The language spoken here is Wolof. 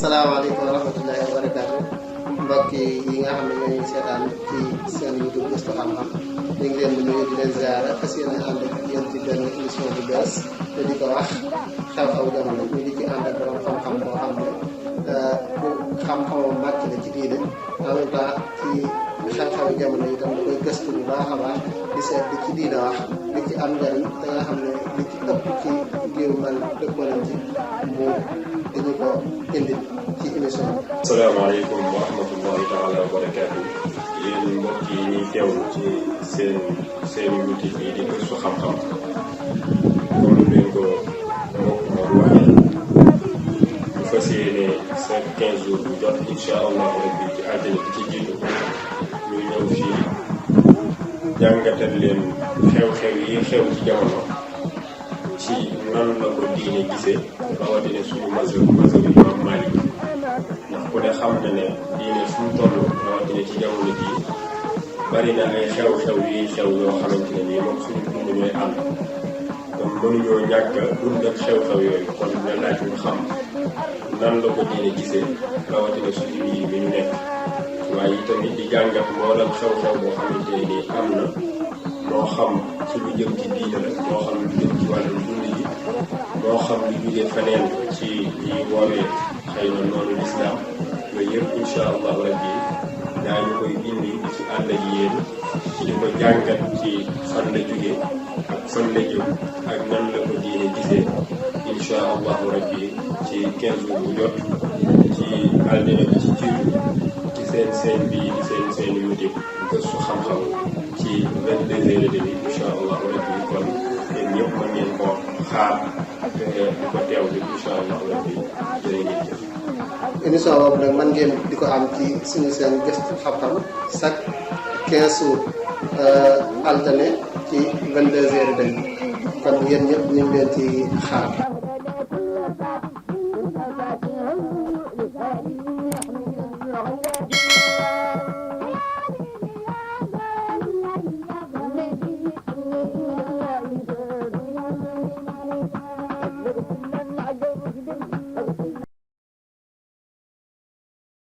salaamaaleykum wa rahmatullahi wa barakaatu mbokk yi nga xam ne ñooy seetaan ci seen YouTube Gëstu Xam-Xam ñu ngi leen di nuyu di leen ziara fas yéene ànd ak yéen ci benn émission bu bees te di ko wax xew-xew jamono ñu di ci ànd ak borom xam-xam boo xam ne xam-xamam màcc na ci diine en même temps ci xew-xew jamono itam da koy gëstu bu baax a baax di seet di ci diine wax di ci am njariñ te nga xam ne li ci ëpp ci géew man dëppalañ ci mu dañu ko indi ci émission bi. asalaamaaleykum wa rahmatullahi taala wa barakaatu yéen mbokk yi ñuy teewlu ci seen YouTube yi di Gëstu Xam-Xam comme ni ko mbokk Maodo waxee ñu fas yéene 15 jours bu jot incha allahu rabbi ci àjjana bi ci jiitu ñu ñëw fii jàngatal leen xew-xew yi xew ci jamono ci nan la ko diine gisee rawatina suñu mazhab Imam Malik ndax ku ne xam na ne diine fu mu toll rawatina ci jamono jii bari na ay xew-xew yi xew yoo xamante ne nii moom suñu dund ñooy ànd kon mënuñoo ñàkk dund ak xew-xew yooyu kon nga laaj ñu xam nan la ko diine gisee rawatina suñu yi bi ñu nekk waaye tamit di jàngat mboolem xew-xew boo xamante ne nii am na moo xam ci lu jëm ci diine la moo xam lu jëm ci wàllum dund yi moo xam lu jógee feneen ci ñuy woowee xëy na noonu lislaam yooyu yëpp incha allahu rabbi daañu koy indi ci ànd ak yéen ci di ko jàngat ci fan la jóge ak fan la jëm ak nan la ko diine gisee incha allahu rabbi ci 15 jours bu jot ci àldina bi ci jiitu ci seen bii di seen YouTube Gëstu Xam-Xam ci 22h30 incha allahu rabbi kon yéen ñëpp mën ngeen ko xaar te di ko teewlu incha allahu rabbi jërë ngeen jëf. émission boobu nag man ngeen di ko am ci suñu seen Gëstu Xam-Xam chaque 15 jours alterne ci 22h30 kon yéen ñëpp ñu ngi leen ci xaar.